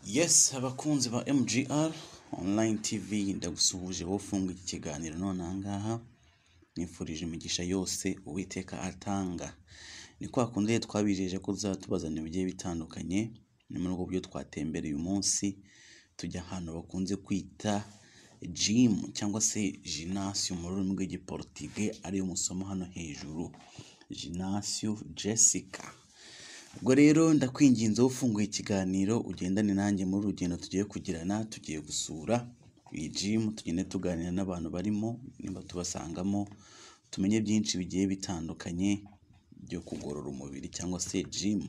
Yes, abakunzi ba MGR online TV ndagusuhuje wowe ufunga iki kiganiro none ahangaha nifurije imigisha yose Uwiteka atanga. Ni kwa kundi twabijeje ko tuzatubazana ibigiye bitandukanye, ni muri ubwo buryo twatembereye uyu munsi tujya ahantu bakunze kwita gym cyangwa se gymnasium mu rurimi rw'igiportige ariyo musomo hano hejuru, Gymnasium Jessica. Ubwo rero ndakwinginze ufunguye ikiganiro ugendane nanjye muri urugendo tugiye kugirana, tugiye gusura iyi gym, tugende tuganira n'abantu barimo nimba tubasangamo, tumenye byinshi bigiye bitandukanye byo kugorora umubiri cyangwa se gym.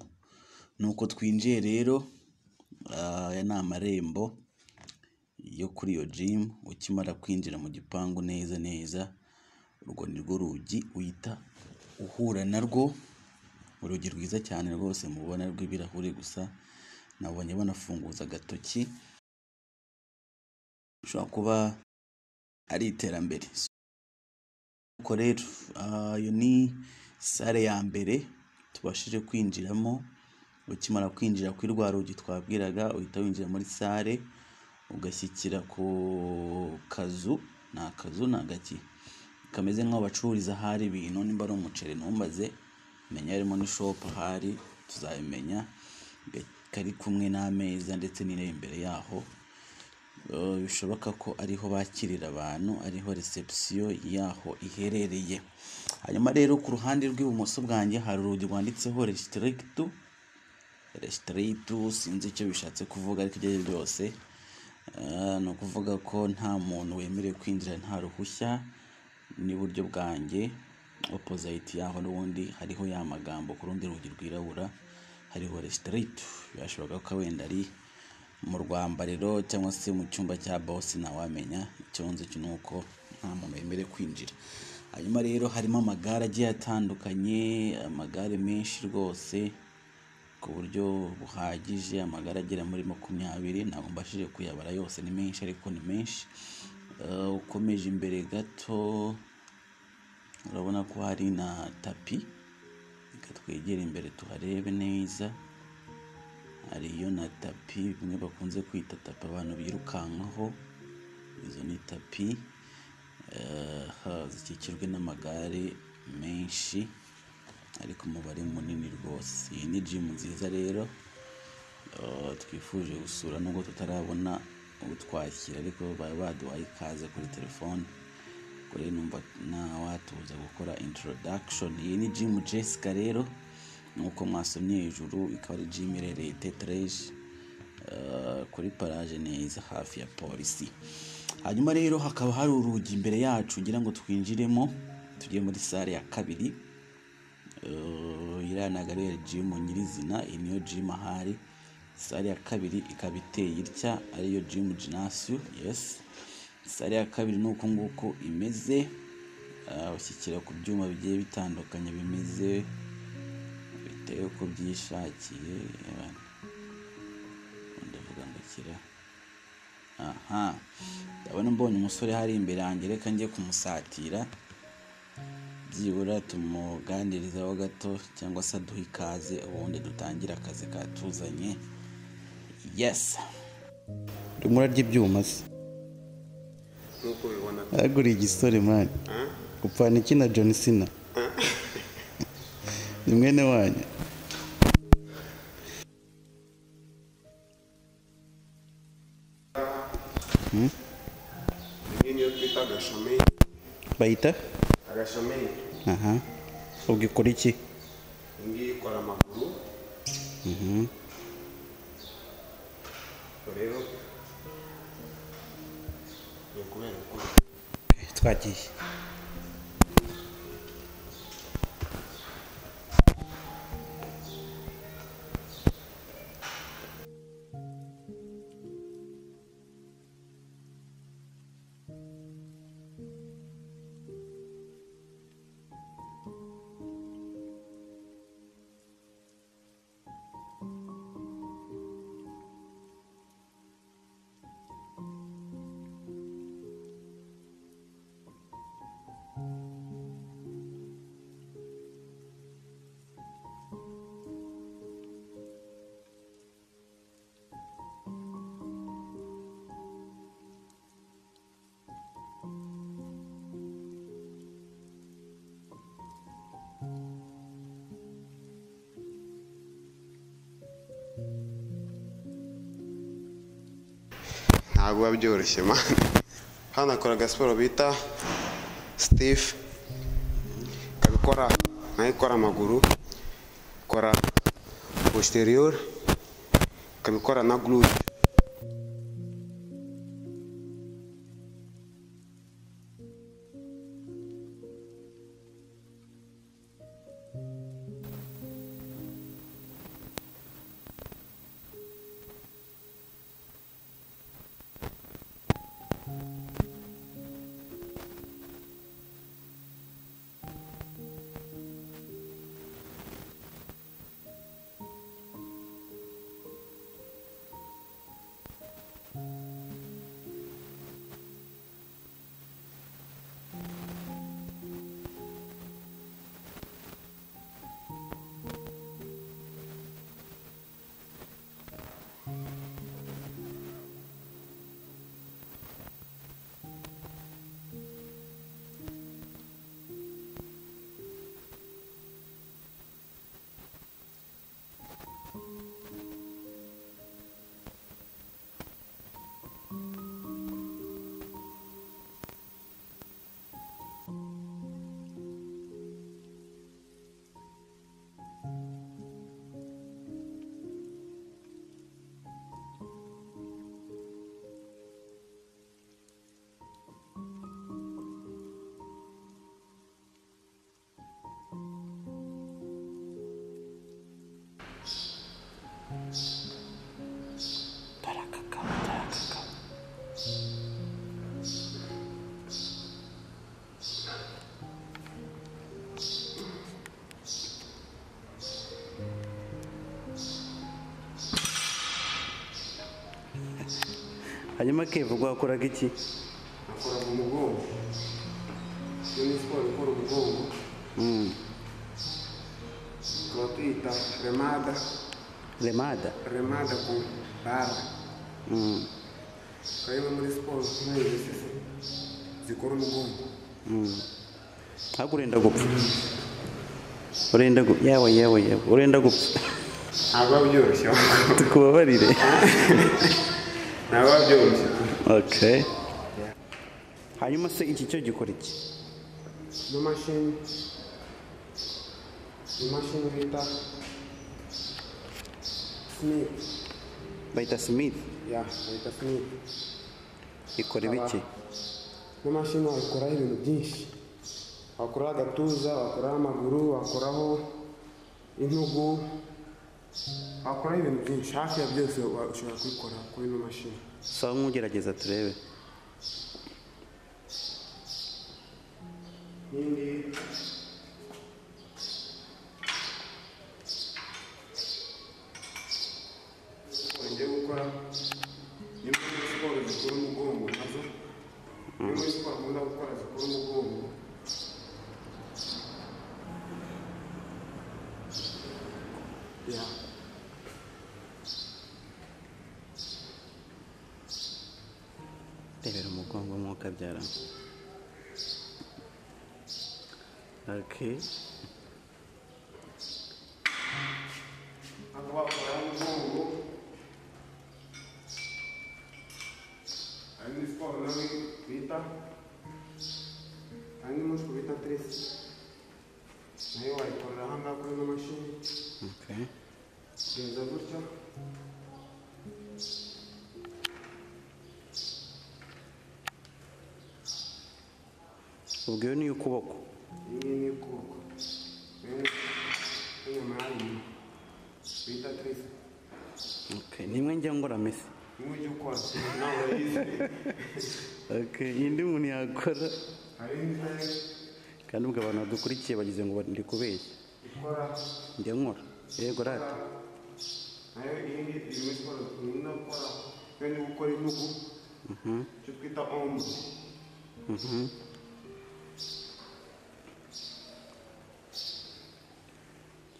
Nuko twinjiye rero, aya ni amarembo yo kuri iyo gym. Ukimara kwinjira mu gipangu neza neza, urwo ni rwo rugi uhita uhura narwo, urugi rwiza cyane rwose mubona rw'ibirahuri gusa, nabonye banafunguza agatoki, ushobora kuba ari iterambere. Uko rero iyo ni sale ya mbere tubashije kwinjiramo. Ukimara kwinjira kuri rwa rugi twabwiraga, uhita winjira muri sale ugashyikira ku kazu. Ni akazu ni agaki kameze nk'aho bacururiza ahari ibintu, nimba ari umuceri ntumbaze, menya harimo n'ishop ahari tuzabimenya, kari kumwe n'ameza ndetse n'intebe imbere yaho. Bishoboka ko ariho bakirira abantu, ariho reception yaho iherereye. Hanyuma rero ku ruhande rw'ibumoso bwanjye hari urugi rwanditseho restrict, sinzi icyo bishatse kuvuga ariko ibyo ari byo byose ni ukuvuga ko nta muntu wemerewe kwinjira nta ruhushya. N'iburyo bwanjye opposite yaho n'ubundi hariho ya magambo ku rundi rugi rwirabura hariho restrict. Birashoboka ko wenda ari mu rwambariro cyangwa se mu cyumba cya boss, ntawamenya. Icyo nzi cyo nuko nta muntu wemerewe kwinjira. Hanyuma rero harimo amagare agiye atandukanye, amagare menshi rwose ku buryo buhagije, amagare agera muri 20. Ntabwo mbashije kuyabara yose, ni menshi ariko ni menshi. Ukomeje imbere gato urabona ko hari na tapi, reka twegere imbere tuharebe neza. Hariyo na tapi bimwe bakunze kwita tapi abantu birukankaho, izo ni tapi. Zikikijwe n'amagare menshi ariko umubare munini rwose. Iyi ni gym nziza rero twifuje gusura, nubwo tutarabona utwakira ariko baba baduhaye ikaze kuri telefone. Kuri numva watuza gukora introduction. Iyi ni gym Jessica rero nuko mwasomye hejuru, ikaba ari gym irereye Tetreje kuri parage neza hafi ya polisi. Hanyuma rero hakaba hari urugi imbere yacu ngira ngo twinjiremo tugiye muri sale ya kabiri. Iranaga rero gym nyirizina, iyi niyo gym ahari. Sale ya kabiri ikaba iteye itya, ariyo gym Gymnasium. Yes, sale ya kabiri nuko nguko imeze. Ushyikira ku byuma bigiye bitandukanye bimeze bitewe uko byishakiye. Ndavuga ngo kira ndabona mbonye umusore hari imbere yanjye, reka njye kumusatira byibura tumuganirizaho gato cyangwa se aduha ikaze, ubundi dutangira akazi katuzanye. Yes, rumura ry'ibyuma se nuko bibona agura igisore man upfana iki na John Cena ni mwene wanyu. niyo twita agashomeri. Bayita Agashomeri ubwo ikora iki? ngiye ikora amaguru. Rero ni ukubera ko Twagiye. ntabwo biba byoroshye man. Hano akora agasiporo bita stiff, kabikora nayo ikora amaguru, ikora posterior, kabikora na glute. hanyuma Kevu wakoraga iki? Akora mu mugongo. Iyo ni siporo ikora umugongo. Tukaba tuyita remada. Remada ku bara. Kayima muri siporo nk'izi zikora umugongo. Ntabwo urenda gupfa. Yewe urenda gupfa. Ntabwo byoroshye. Tukubabarire. Ntabwo byoroshye. Okay. Hanyuma se iki cyo gikora iki? Ni mashini bita Smith. Bayita Smith? Ya, bayita Smith. Ikora ibiki? Ni mashini wakoraho ibintu byinshi. Wakoraho agatuza, wakoraho amaguru, wakoraho intugu, wakoraho ibintu byinshi. Hafi ya byose ushobora kubikora kuri ino mashini. Sawa nk'ugerageza turebe. Nindi ngiye gukora ni muri siporo zikora umugongo nazo. Ni muri siporo nkunda gukora zikora umugongo. Ya. Tebera umugongo mwuka byara. Okay. Agora umugongo. Aí no siporo nawe bita umunsi bita tresi. Nayo wayikorera aha ngaha kuri ino mashini. Okay. Genda gutya. Ubwo ni ukuboko. Iyi ni ukuboko. Inyuma yayo bita tresi. Okay. Nimwe njya ngora mesi. Nimwe ujya ukora. Nawe urayizi. Okay. Indi umuntu yakora. Hari indi kandi ubwo abantu badukurikiye bagize ngo ndi kubeshya. ikora. Njya nkora. Yego rata. Nayo iyi ni siporo nkunda gukora. Iyo ni gukora intugu. Icyo twita ombre.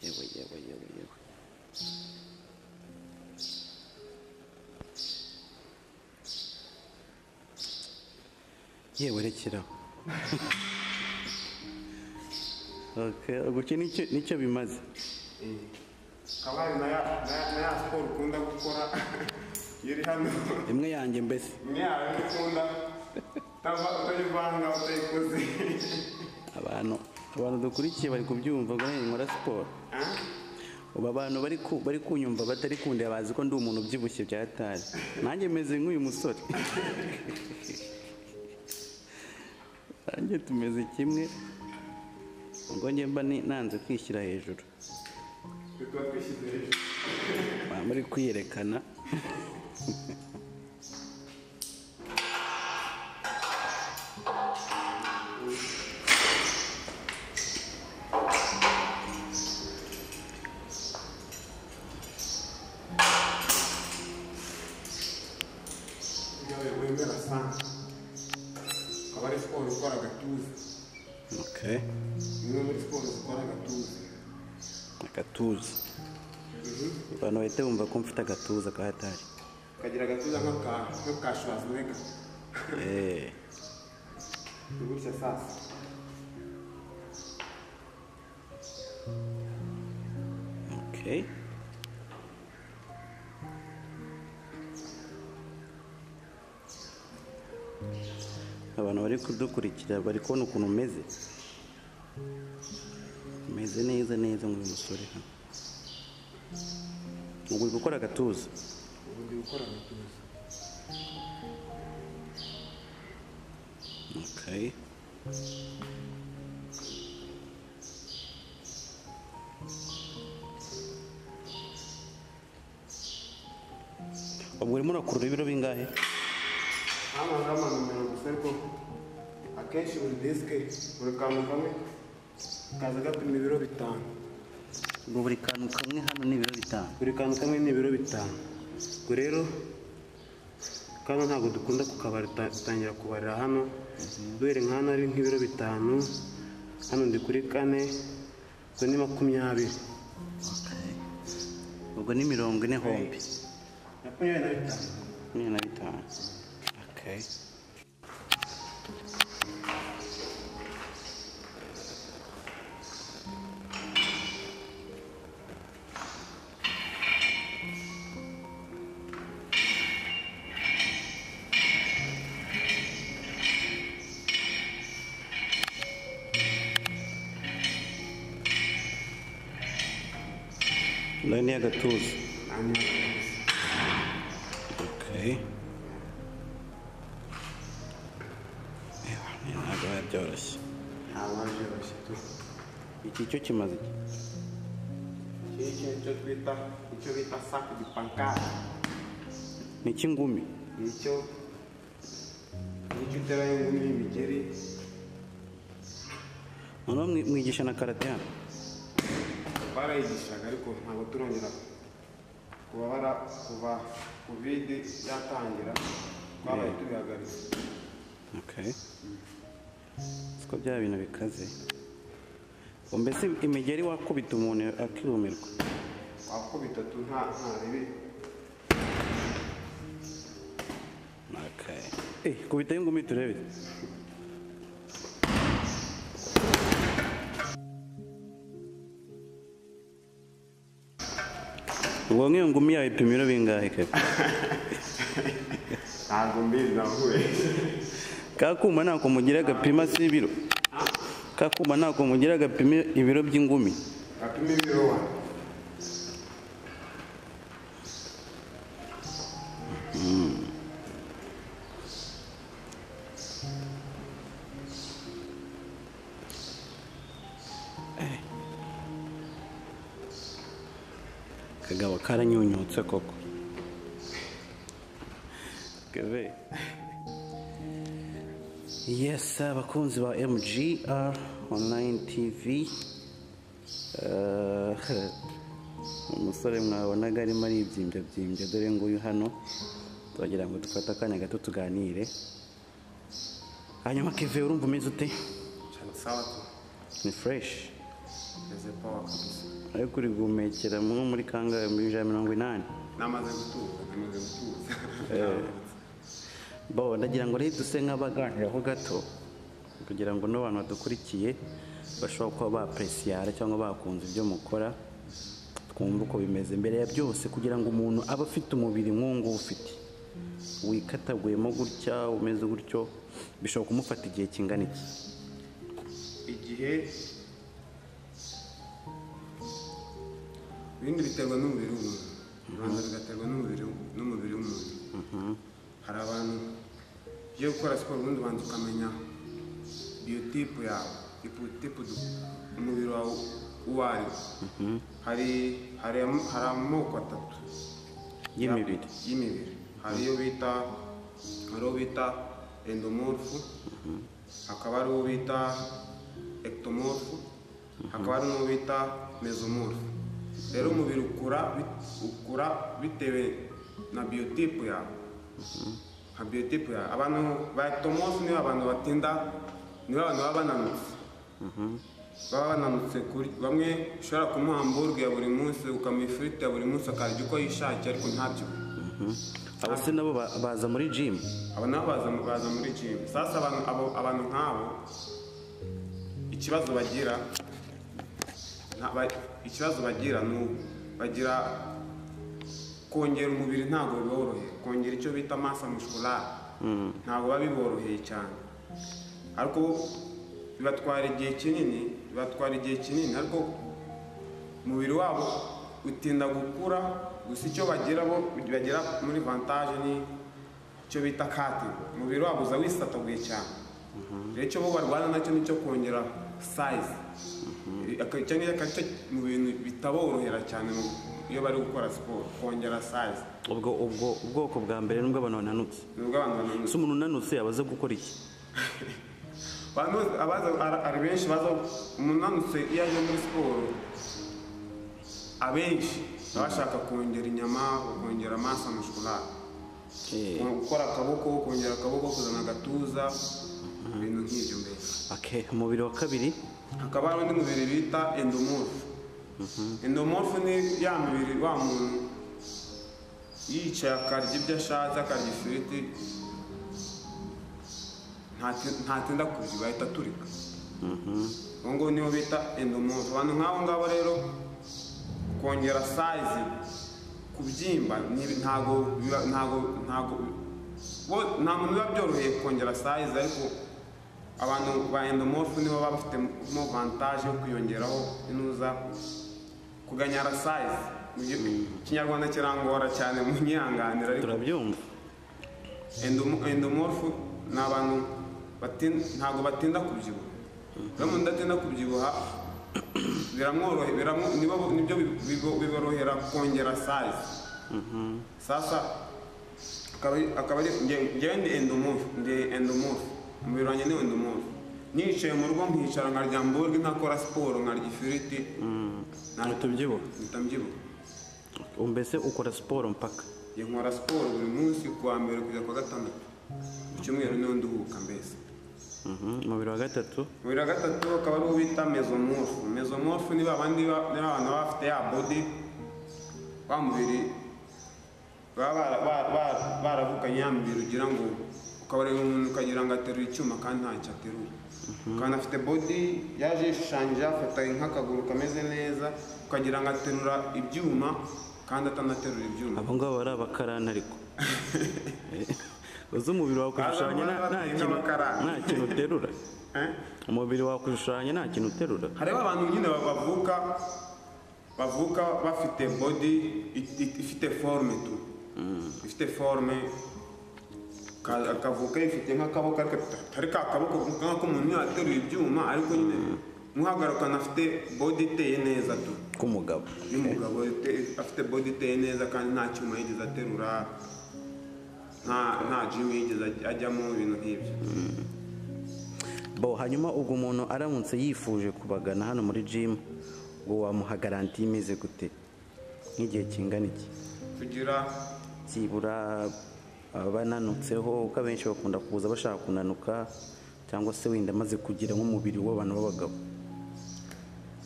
Yewe. Yewe rekeraho. Okay, guki nicyo bimaze. Kabari na ya siporo ukunda gukora iri hano imwe yanjye mbese imwe yawe ukunda utayivanga utayikoze. abantu dukurikiye bari kubyumva ngo nkora siporo. ubu abantu bari kunyumva batari kundeba bazi ko ndi umuntu ubyibushye bya hatari, nanjye meze nk'uyu musore. nanjye tumeze kimwe, ubwo njye mba nanze kwishyira hejuru. muri kwiyerekana. wemera sana akaba ari siporo ikora agatuza. Okay. Imwe muri siporo zikora agatuza. Agatuza. Abantu bahita bumva ko mfite agatuza ka hatari. Kagira agatuza nk'aka Schwarzenegger. Gutya sasa. Okay. Abantu bari kudukurikira bari kubona ukuntu umeze neza nk'uyu musore hano. Ubu uri gukora agatuza. Okay. Ubwo urimo urakurura ibiro bingahe? Hano mirongo gusa ariko akenshi buri disike buri kantu kamwe kaza gapima ibiro 5. Ubwo buri kantu kamwe hano ni ibiro 5. Buri kantu kamwe ni ibiro 5. Ubwo rero kano ntabwo dukunda kukabara, dutangira kubarira hano. Duhere nk'hano ari nk'ibiro 5, hano ndi kuri 4, ubwo ni 20. Okay. Ubwo ni 40 hombi. 25. Okay. Ndani ya gatuza. Okay. Ntabwo byoroshye. Iki cyo kimaze iki? Icyo bita sac de pancarte. Ni ikingumi. Nicyo utera ingumi y'imigeri. Noneho mwigisha na karate hano? Barayigishaga ariko ntabwo turongera kuva covid yatangira twabaye tubihagaritse. Okay. Siko bya bintu bikaze. Mbese imigeri wakubita umuntu akirumirwa? Wakubita tu nta ribi. Okay. Kubita ingumi turebe. Ubwo nk'iyo ngumi yawe ipima ibiro bingahe kare? Ntabwo mbizi nahuye. Kakuma ntako mugira agapima si ibiro. Kakuma ntako mugira agapima ibiro by'ingumi. Gapima ibiro 1. Kagabo karanyunyutse koko. Keve. Yes, abakunzi ba MGR Online TV. Umusore mwabonaga arimo aribyimbya dore nguyu hano. Twagira ngo dufate akanya gato tuganire. Hanyuma Keve, urumva umeze ute? Sawa. Ni fresh. Eze power kabisa. Ariko uri guhumekera muri kangahe muri 180? Namaze gutuza. Bo ndagira ngo rero duse nk'abaganiraho gato kugira ngo n'abantu badukurikiye bashobora kuba bapreciate cyangwa bakunze ibyo mukora. twumve uko bimeze. Mbere ya byose kugira ngo umuntu abe afite umubiri nk'uwo ufite wikataguyemo gutya umeze gutyo bishobora kumufata igihe kingana iki? Igihe ibindi biterwa n'umubiri w'umuntu, bibanza bigaterwa n'umubiri w'umuntu. Hari abantu iyo gukora siporo ubundi ubanza ukamenya biotipe yawe, tipe umubiri wawe uwo ari wo. Hari amoko atatu y'imibiri. Hari iyo bita endomorphe, hakaba hari uwo bita ectomorphe, hakaba hari n'uwo bita mesomorphe. Rero umubiri ukura bitewe na biotipe yawe. Abantu ba ectomorphe nibo abantu batinda, nibo abantu baba bananutse. Baba bananutse bamwe ushobora kumuha hamburger ya buri munsi, ukamuha ifiriti ya buri munsi akarya uko yishakiye ariko ntabyibuhe. Abo se nabo baza muri gym? Abo nabo baza muri gym. Sasa abantu nk'abo ikibazo bagira bagira kongera umubiri ntabwo biboroheye, kongera icyo bita massa musculaire ntabwo biba biboroheye cyane, ariko bibatwara igihe kinini, ariko umubiri wabo utinda gukura. Gusa icyo bagira muri vantage ni icyo bita cutting. Umubiri wabo uza wisataguye cyane, rero icyo bo barwana nacyo nicyo kongera size. Cyangwa cyo mu bintu bitaborohera cyane iyo bari gukora siporo, kongera size. Ubwo ubwoko bwa mbere nubwo abantu bananutse. Se umuntu unanutse abaza gukora iki? Ari benshi baza, umuntu unanutse iyo aje muri siporo abenshi baba bashaka kongera inyama, kongera massa musculaire, gukora akaboko, kongera akaboko, kuzana agatuza, ibintu nk'ibyo mbese. Umubiri wa kabiri hakaba hari undi mubiri bita endomorphe. Endomorphe ni ya mibiri wa muntu yicaye akarya ibyo ashatse, akarya ifiriti, ntatinda kubyibuha, ahita aturika. Ubu ngubu nibo bita endomorphe. Abantu nk'abo ngabo rero kongera size, kubyimba nta muntu biba byoroheye kongera size, ariko abantu ba endomorphe nibo baba bafitemo vantage yo kwiyongeraho inuza kuganyara size. Ikinyarwanda kirangora cyane mu nyihanganira, ariko turabyumva. Endomorphe ni abantu ntabwo batinda kubyibuha. Rero umuntu udatinda kubyibuha nibyo biborohera kongera size. Sasa akaba ari njyewe ndi endomorphe, umubiri wanjye ni endomorphe. Nicaye mu rugo nkicara nkarya hamburger, ntakora siporo, nkarya ifiriti, ntitubyibuha. Mbese ukora siporo mpaka? Nkora siporo buri munsi kuwa mbere kugeza kuwa gatandatu, ku cyumweru niho nduhuka mbese. Umubiri wa gatatu akaba ari uwo bita mesomorphe. Mesomorphe ni abantu baba bafite ya body, wa mubiri baba baravukanye ya mubiri ugira ngo ukabareba umuntu ukagira ngo aterura icyuma kandi ntacyo aterura. Kandi afite body yaje yishushanyije, afata nk'akaguru kameze neza, ukagira ngo aterura ibyuma kandi atanaterura ibyuma. Abo ngabo bari abakarani ariko uzi umubiri wawe kushushanya nta kintu uterura. Umubiri wawe kushushanya nta kintu uterura. Hariho abantu nyine bavuka bafite body ifite forme tu, ifite forme, akavuka ifite nk'akaboko ariko akaboko nk'ak'umuntu yateruye ibyuma, ariko nyine muhagarukana afite body iteye neza tu, k'umugabo. Umugabo afite body iteye neza kandi nta cyuma yigeze aterura, nta gym yigeze ajyamo, ibintu nk'ibyo. Hanyuma ubwo umuntu aramutse yifuje kubagana hano muri gym, ngo wamuha garanti imeze gute? Nk'igihe kingana iki? Kugira byibura bananutseho, uko abenshi bakunda kuza bashaka kunanuka, cyangwa se wenda amaze kugira nk'umubiri w'abantu b'abagabo.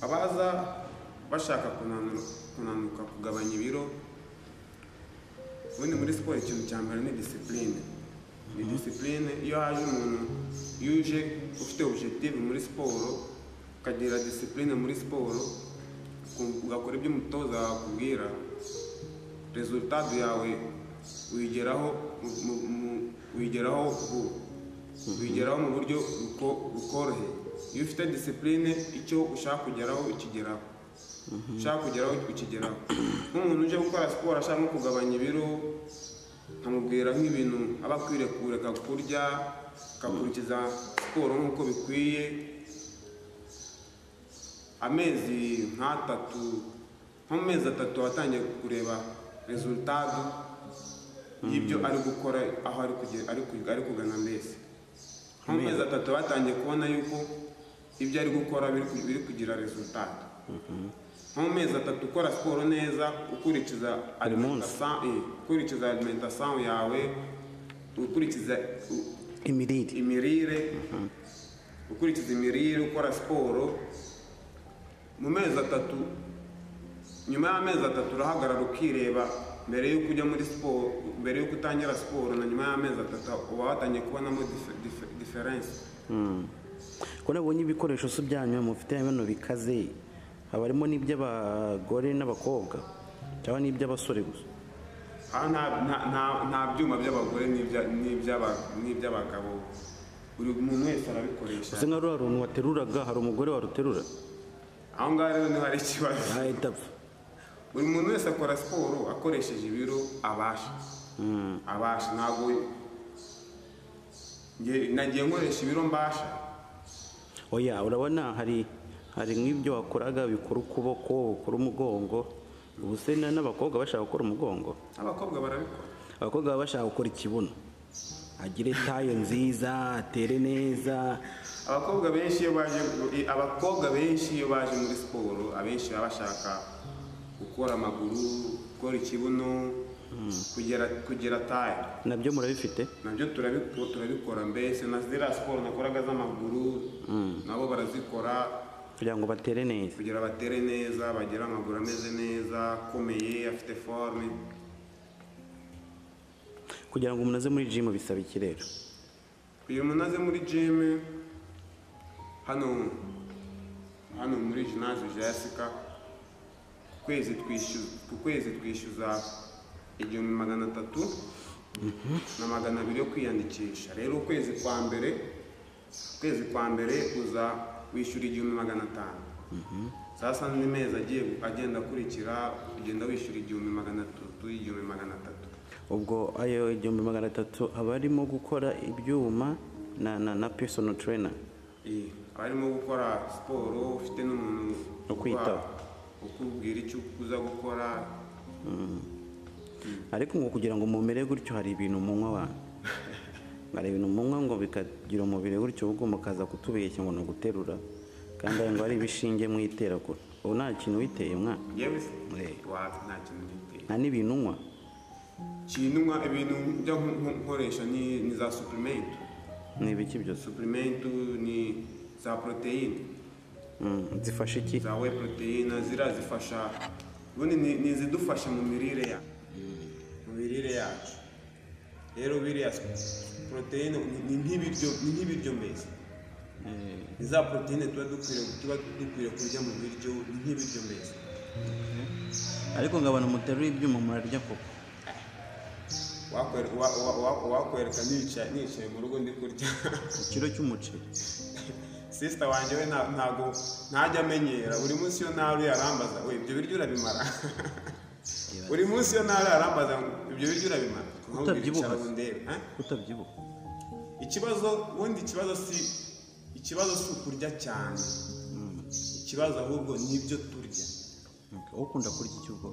Abaza bashaka kunanuka, kugabanya ibiro, ubundi muri siporo ikintu cya mbere ni discipline. Iyo haje umuntu uje ufite objective muri siporo, ukagira discipline muri siporo, ugakora ibyo umutoza wakubwira, resultat yawe uyigeraho mu buryo bukoroheye. Iyo ufite discipline icyo ushaka kugeraho ukigeraho, nk'umuntu uje gukora siporo ashaka nko kugabanya ibiro, nkamubwira nk'ibintu aba akwiriye kureka kurya, akakurikiza siporo nk'uko bikwiye, amezi nko mu mezi 3 watangiye kureba resultat y'ibyo ari gukora, aho ari kugana mbese. Nko mu mezi 3 watangiye kubona yuko ibyo ari gukora biri kugira resultat. Nko mu mezi 3 ukora siporo neza, ukurikiza alimentation yawe, ukurikiza imirire, ukurikiza imirire, ukora siporo. Mu mezi 3, nyuma y'amezi 3 urahagarara ukireba, mbere y'uko ujya muri siporo, mbere y'uko utangira siporo na nyuma y'amezi 3 uba watangiye kubonamo difference. Ko nabonye ibikoresho byanyu mufite bino bikaze, habarimo n'iby'abagore n'abakobwa cyangwa n'iby'abasore gusa? Nta byuma by'abagore n'iby'abagabo, buri muntu wese arabikoresha. Ese nka ruriya runtu wateruraga, hari umugore waruterura? Aho ngaho rero niho hari ikibazo. Buri muntu wese akora siporo akoresheje ibiro abasha. Ntabwo nagiye nkoresha ibiro mbasha. Oya, urabona hari nk'ibyo wakoraga bikora ukuboko, ukora umugongo. Ubu se n'abakobwa bashaka gukora umugongo? Abakobwa barabikora. Abakobwa baba bashaka gukora ikibuno, agire tayo nziza, atere neza. Abakobwa benshi iyo baje muri siporo, abenshi baba bashaka gukora amaguru, gukora ikibuno, kugira tayo. Nabyo murabifite? Nabyo turabikora mbese. Na ziriya siporo nakoraga z'amaguru nabo barazikora kugira ngo batere neza, bagire amaguru ameze neza, akomeye, afite forme. Kugira ngo umuntu aze muri gym bisaba iki rero? Kugira umuntu aze muri gym hano muri gymnase Jessica, ku kwezi twishyuza 1300 na 200 yo kwiyandikisha. Rero ukwezi kwa mbere uza wishyura 1500. Sasa n'imezi agenda akurikira ugenda wishyura 1300. Ubwo ayo 1300 aba arimo gukora ibyuma na personal trainer? Arimo gukora siporo, ufite n'umuntu ukwitaho, ukubwira icyo uza gukora. Ariko ngo kugira ngo mumere gutyo hari ibintu munywa abantu. Hari ibintu munywa ngo bikagira umubiri gutyo, ubwo mukaza kutubeshya ngo no guterura, kandi ngo ari ibishinge mwitera ko. Ubu nta kintu witeye mwana? Yewe nta kintu witeye. Nta n'ibintu unywa? Ibintu byo nkoresha ni za supplement. Ni ibiki byo? Supplement ni za proteine. Zifasha iki? Za whey protein zifasha, ubundi ni zidufasha mu mirire yacu. Rero biriya proteine ni nk'ibiryo mbese. Ni za proteine tuba dukwiriye kurya mu biryo, ni nk'ibiryo mbese. Ariko ngo abantu muterura ibyuma murarya koko? Wakwereka nicaye mu rugo ndi kurya ikiro cy'umuceri. Sister wanjye we ntajya amenyera, buri munsi iyo naruye arambaza, we ibyo biryo urabimara? Buri munsi iyo naruye arambaza, ibyo biryo urabimara? Utabyibuha? Ikibazo si ukurya cyane, ikibazo ahubwo nibyo turya. Ukunda kurya iki ubwo?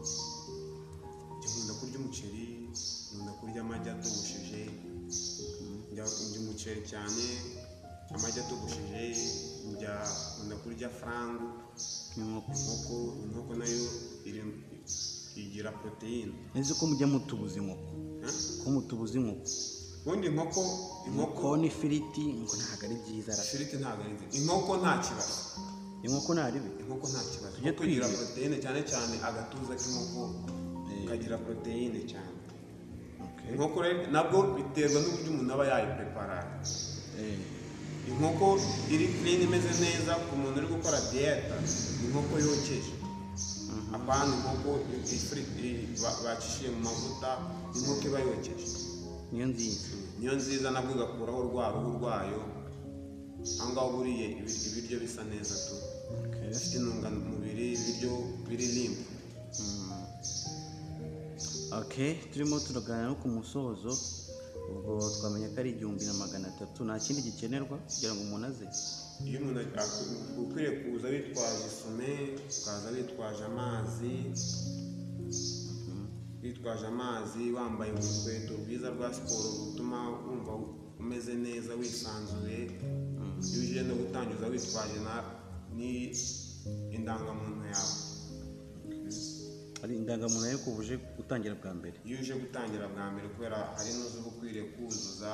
Nkunda kurya umuceri, nkunda kurya amagi atogosheje, ndya umuceri cyane, amagi atogosheje, nkunda kurya frangu, inkoko nayo igira proteine. Nzi ko mujya mutubuza inkoko? Ko mutubuza inkoko? Ubundi inkoko n'ifiriti ngo ntabwo ari byiza. Ifiriti ntabwo ari nziza. Inkoko nta kibazo. Inkoko nta ribi? Inkoko nta kibazo. Inkoko igira proteine cyane agatuza k'inkoko kagira proteine cyane. Inkoko rero nabwo biterwa n'uburyo umuntu aba yayiprepara. Inkoko iri clean imeze neza ku muntu uri gukora dieta, inkoko yokeje. apana inkoko bacishije mu mavuta, inkoko iba yokeje niyo nziza, nabwo igakuraho rwa ruhu rwayo. Aho ngaho buriye ibiryo bisa neza tu, bifite intungamubiri, ibiryo biri limpu. turimo turaganira no ku musozo, ubwo twamenye ko ari 1300. nta kindi gikenerwa kugira ngo umuntu aze. Iyo umuntu ukwiriye kuza witwaje isume, ukaza witwaje amazi, wambaye urukweto rwiza rwa siporo rutuma wumva umeze neza wisanzuye. Iyo uje no gutangiza witwaje ni indangamuntu yawe. Ari indangamuntu yo kubuje gutangira bwa mbere. Iyo uje gutangira bwa mbere, kubera hari n'uzi ukwiriye kuzuza.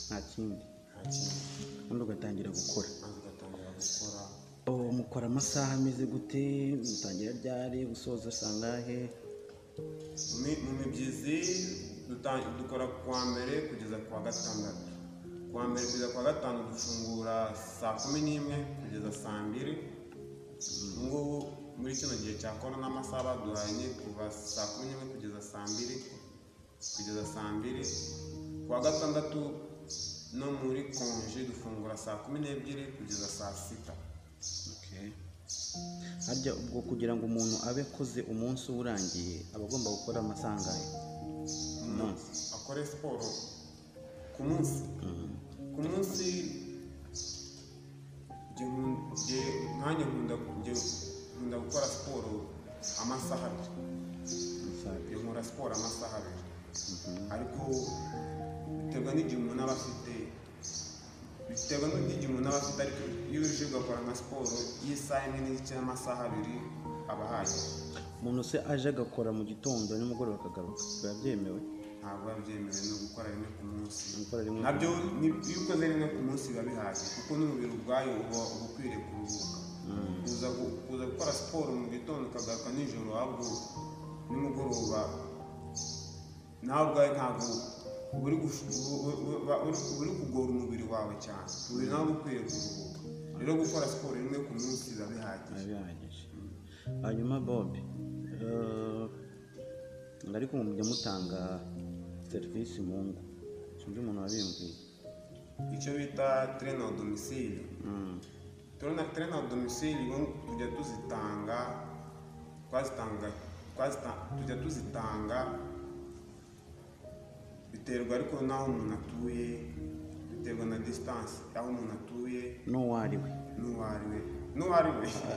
Nta kindi undi ugatangira gukora. Mukora amasaha ameze gute? Mutangira ryari? Gusoza sangahe? Mu mibyizi dukora kuwa mbere kugeza kuwa gatandatu. Kuwa mbere kugeza kuwa gatanu dufungura saa 11 kugeza saa 2. Ngubu muri kino gihe cya korona amasaha baduhaye ni kuva saa 11 kugeza saa 2. Kuwa gatandatu no muri konje dufungura saa 12 kugeza saa 6. Harya ubwo kugira ngo umuntu abe akoze umunsi urangiye aba agomba gukora amasaha angahe? Akore siporo ku munsi. Ku munsi nkanya nkunda gukora siporo amasaha 2. Nkora siporo amasaha 2. Ariko biterwa n'igihe umuntu aba afite. Ariko iyo uje ugakora nka siporo y'isaha imwe n'igice y'amasaha 2 aba ahagije. Umuntu se aje agakora mu gitondo nimugoroba akagaruka, biba byemewe? Ntabwo biba byemewe, no gukora rimwe ku munsi. Nabyo iyo ukoze rimwe ku munsi biba bihagije, kuko n'umubiri ubwayo uba ukwiriye kuruhuka. Kuza gukora siporo mu gitondo ukagaruka nijoro, ahubwo nimugoroba nawe ubwawe ntabwo uri kugora umubiri wawe cyane, umubiri nawe ukwiriye kuruhuka. Rero gukora siporo rimwe ku munsi biba bihagije. Hanyuma Bob, ariko mujya mutanga serivisi mu ngo, sinzi umuntu wabimbwiye icyo bita train au domicile. Train au domicile tujya tuzitanga biterwa ariko n'aho umuntu atuye, biterwa na distance aho umuntu atuye n'uwo ari we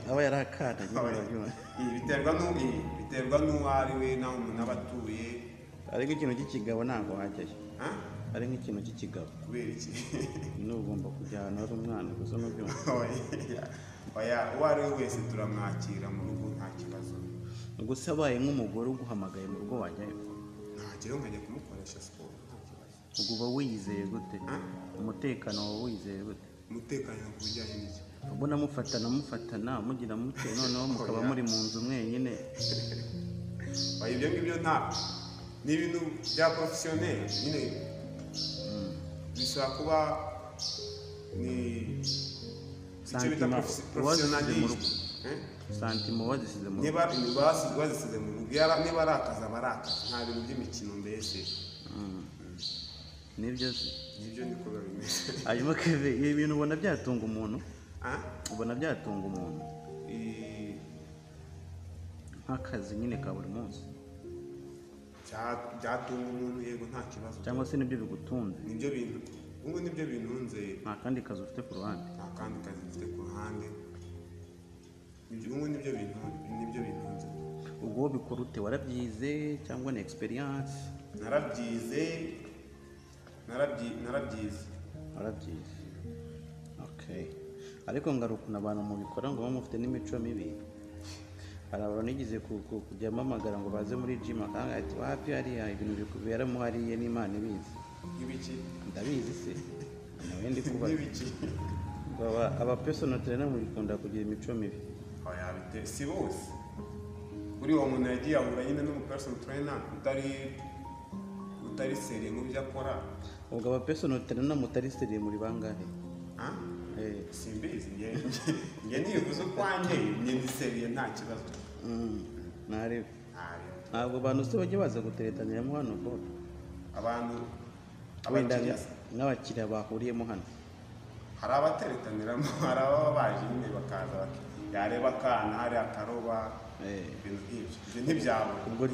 aba yarakana. Biterwa n'uwo ari we n'aho umuntu aba atuye. Ariko ikintu cy'ikigabo ntabwo wajyayo. Ari nk'ikintu cy'ikigabo. Kubera iki? Ugomba kujya ahantu hari umwana gusa n'ubyumva. Uwo ari we wese turamwakira mu rugo, nta kibazo. Ubwo se abaye nk'umugore uguhamagaye mu rugo wajyayo? Ntajyayo, nkajya kumukoresha siporo, nta kibazo. Ubwo uba wiyizeye gute? Umutekano wawe wiyizeye gute? Umutekano ku bijyanye n'iki? Ubona mufatana mugira mute, noneho mukaba muri mu nzu mwenyine. Ibyo ngibyo ni ibintu bya professionnel nyine. Bishobora kuba ni icyo bita professionnalisme. Santimo wazisize mu rugo. Niba wazisize mu rugo, niba ari akazi aba ari akazi, nta bintu by'imikino mbese. Nibyo niko bimeze. Hanyuma Keve, ibi bintu ubona byatunga umuntu? Nk'akazi nyine ka buri munsi? Byatunga umuntu, yego, nta kibazo. Cyangwa se nibyo bigutunze? Nibyo bintunze. Nta kandi kazi ufite ku ruhande? Nta kandi kazi mfite ku ruhande. Nibyo bintunze. Ubwo bikora ute? Warabyize cyangwa ni experience? Narabyize. Okay. Ariko ngaruka abantu mubikora ngo mufite n'imico mibi. Hari abantu nigize kujya mpamagara ngo baze muri gym akanga ati wapi hariya ibintu bikuberamo hariya n'Imana ibizi. Ibiki? Ndabizi se. Nawe ndi kubaza. Ibiki? Aba personal trainer mubikunda kugira imico mibi. Si bose. Kuri uwo muntu yagiye ahura nyine n'umu personal trainer utari seriye mu byo akora. Ubwo aba personal trainer mutari seriye muri bangahe? simbizi njye nivuze ukwanjye njye ndiseriye nta kibazo. ntarebe Ntayo. ntabwo abantu se bajya baza guteretaniramo hano ko Abantu wenda abakiriya n'abakiriya bahuriyemo hano hari abateretaniramo, hari ababa baje nyine bakaza yareba akana hari akaroba ibintu nk'ibyo. Ibyo ntibyabura. Ubwo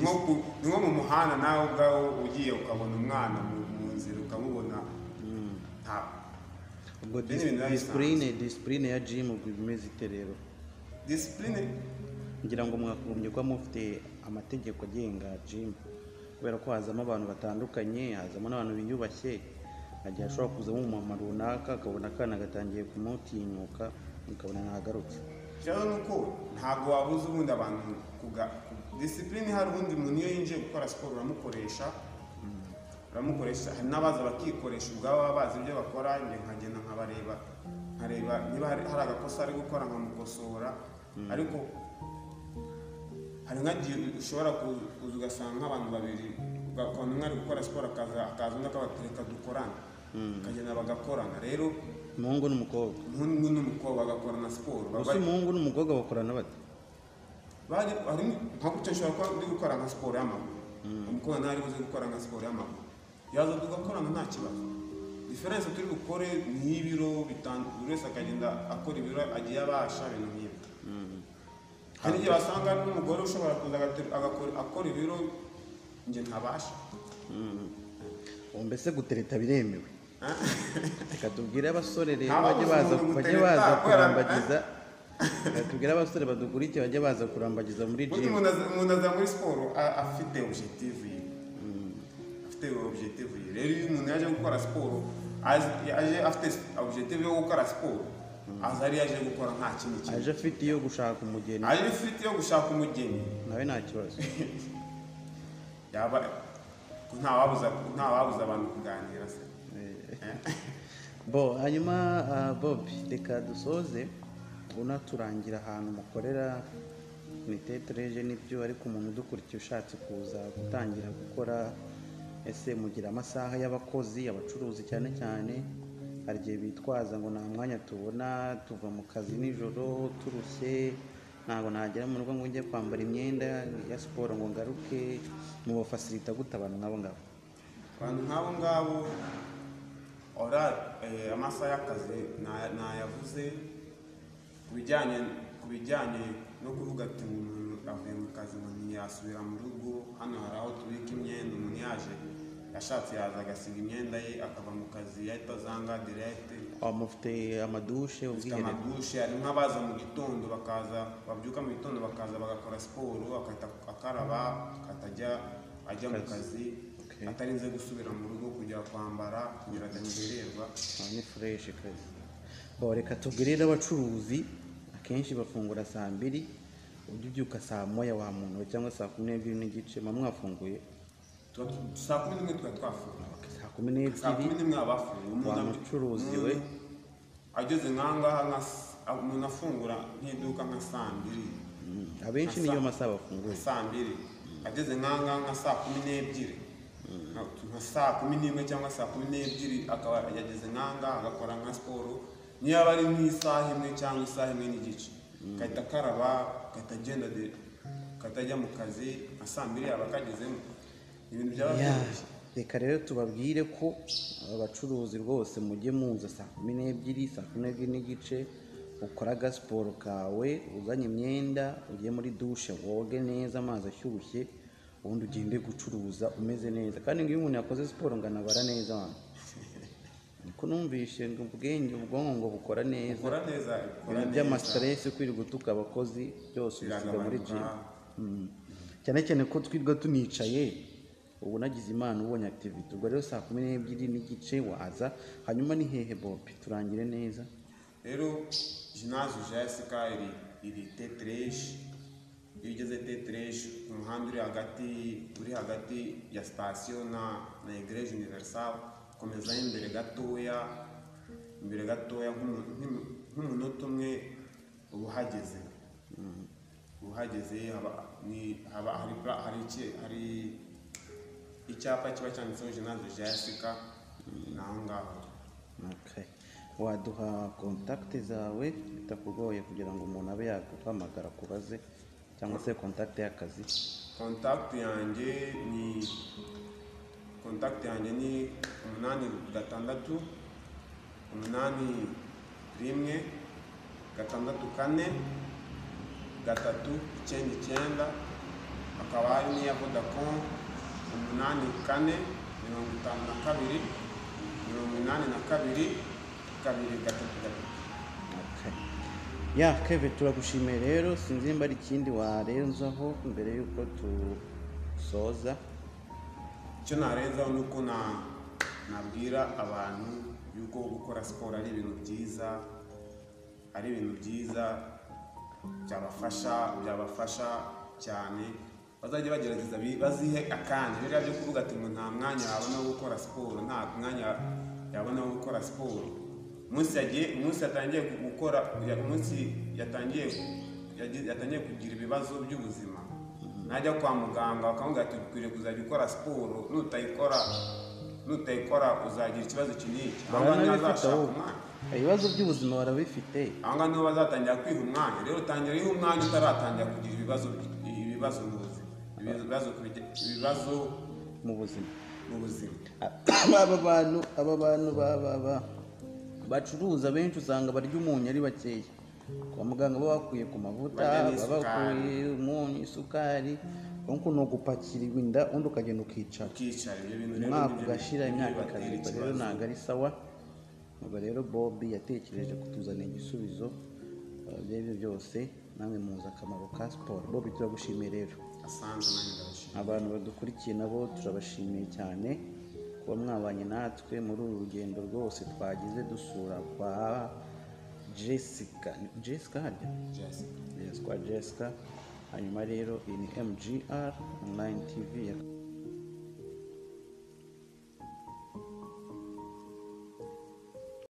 Ni nko mu muhanda nawe ubwawe ugiye ukabona umwana mu nzira ukamubona. ubwo Ibyo ni ibintu biba disipurine ya jimu ubwo imeze ite rero disipurine ngira ngo mwakumbye kuba mufite amategeko agenga jimu kubera ko hazamo abantu batandukanye, hazamo n'abantu biyubashye, hagiye hashobora kuzamo umumama runaka akabona akana gatangiye kumutinyuka ukabona ntagarutse. ikibazo ni uko ntabwo wabuze ubundi abantu disipurine. Hari ubundi umuntu iyo yinjiye gukora siporo uramukoresha, hari n'abaza bakikoresha ubwabo baba bazi ibyo bakora. njye nkagenda nkareba niba hari agakosa ari gukora nkamukosora. Ariko hari nk'igihe ushobora kuza ugasanga nk'abantu babiri, ukabona umwe ari gukora siporo akaza undi akabatereka dukorana, bakagenda bagakorana. Rero umuhungu n'umukobwa bagakorana siporo. gusa umuhungu n'umukobwa bakorana bate? Hari nka gutya nshobora kuba ndi gukora nka siporo y'amaguru, umukobwa nawe ari buze gukora nka siporo y'amaguru, yaza tugakorana nta kibazo. Diferense turi bukore ni y'ibiro bitandukanye, buri wese akagenda akora ibiro agiye abasha, ibintu nk'ibyo. Hari igihe basanga n'umugore ushobora kuza akora ibiro njye ntabasha. mbese gutereta biremewe? reka tubwire abasore rero Nta bajye baza kurambagiza, reka tubwire abasore badukurikiye bajye baza kurambagiza muri Burya jimu. umuntu aza muri siporo afite objective ye. Rero iyo umuntu yaje gukora siporo aje afite objective yo gukora siporo, aza ari yaje gukora nta kindi kintu. aje afite iyo gushaka umugeni, Aje afite yo gushaka umugeni, nawe nta kibazo. yaba ntawabuza abantu kuganira se. hanyuma Bob, reka dusoze unaturangira ahantu mukorera. ni tetereje nibyo, ariko umuntu udukurikiye ushatse kuza gutangira gukora, ese mugira amasaha y'abakozi, abacuruzi cyane cyane? hari igihe bitwaza ngo nta mwanya tubona, tuva mu kazi nijoro turushye, ntabwo nagera mu rugo ngo njye kwambara imyenda ya siporo ngo ngaruke. mubafasirita gute abantu nk'abo ngabo? Abantu nk'abo ngabo amasaha y'akazi nayavuze. Ku bijyanye no kuvuga ati umuntu avuye mu kazi ngo ntiyasubira mu rugo, hano hari aho tubika imyenda. Umuntu yashatse yaza agasiga imyenda ye akava mu kazi yahita azanga direct. mufite amadushe, ubwiherero? Amadushe, hari nk'abaza mu gitondo babyuka mu gitondo bakaza bagakora siporo, akahita akaraba, akajya mu kazi atarinze gusubira mu rugo kujya kwambara kugira adakererwa. ni fureshi kazi. reka tubwire abacuruzi akenshi bafungura saa 2, ujya ubyuka saa 1 wa muntu, cyangwa saa 12:30 muba mwafunguye? Saa 11 tuba twafunguye. saa 12 abafunguye. wa mucuruzi we ageze nkangaha umuntu afungura nk'iduka nka saa 2. abenshi niyo masaha bafunguye. Saa 2 ageze nkangaha nka saa 12, nka saa 11 cyangwa saa 12 akaba yageze nkangaha agakora nka siporo. niyo aba ari nk'isaha imwe cyangwa isaha imwe n'igice, agahita akaraba, agahita agenda akajya mu kazi nka saa 2 yaba akagezemo. Ibintu byaba byoroshye. reka rero tubabwire ko abacuruzi rwose mujye muza saa 12, saa 12:30, ukora agasiporo kawe, uzanye imyenda, ugiye muri dushe woge neza amazi ashyushye, ubundi ugende gucuruza umeze neza. kandi ngo iyo umuntu yakoze siporo ngo anabara neza wanyu, niko numvishe ngo ubwonko ngo bukora neza. ibintu by'amastress, kwirirwa gutuka abakozi, byose ubisiga muri gym. cyane cyane ko twirwa tunicaye. ubu nagize imana ubonye activity. ubwo rero saa 12:30 waza. hanyuma ni hehe Bob, turangire neza? Rero ginásio Jéssica iri T3. iyo ugeze T3 ku muhanda uri hagati ya sitasiyo na Igreja Universal, komeza imbere gatoya nk'umunota umwe uba uhageze. hari icyapa kiba cyanditseho ginásio Jéssica naho ngaho. waduha kontakiti zawe bitakugoye kugira ngo umuntu abe yaguhamagara kubaze cyangwa se kontakiti y'akazi? kontakiti yanjye ni 86 81 6 4 3 9 akaba hari n'iya Vodacom 84 52 82 2 ya Kevin, turagushimiye rero. Sinzi nimba ari ikindi warenzaho mbere y'uko tusoza. icyo narenzaho ni uko nabwira abantu yuko gukora siporo ari ibintu byiza byabafasha cyane. Bazajya bagerageza bazihe akanya biriya byo kuvuga ati ngo nta mwanya yabona wo gukora siporo, nta mwanya yabona wo gukora siporo. Umunsi yatangiye kugira ibibazo by'ubuzima, najya kwa muganga bakamubwira ati ukwiriye kuzajya ukora siporo, nutayikora uzagira ikibazo kinini. Ibibazo by'ubuzima barabifite, aha niho bazatangira kwiha umwanya. Rero utangira wiha umwanya utaratangira kugira ibibazo mu buzima. aba bantu bacuruza benshi usanga barya umunyu ari bakeya. Kwa muganga baba bakuye ku mavuta, baba bakuye umunyu, isukari, nuko ni ugupakira inda undi ukagenda ukicara umwaka ugashira, imyaka ikazirwa. Rero ntabwo ari sawa. Ubwo rero Bob yatekereje kutuzanira igisubizo by'ibyo byose. Namwe muzi akamaro ka siporo. Bob, turagushimiye rero. Abantu badukurikiye nabo turabashimiye cyane kuba mwabanye natwe muri uru rugendo rwose twagize dusura kwa Jessica harya? Yes, kwa Jessica. Hanyuma rero iyi ni MGR Online TV.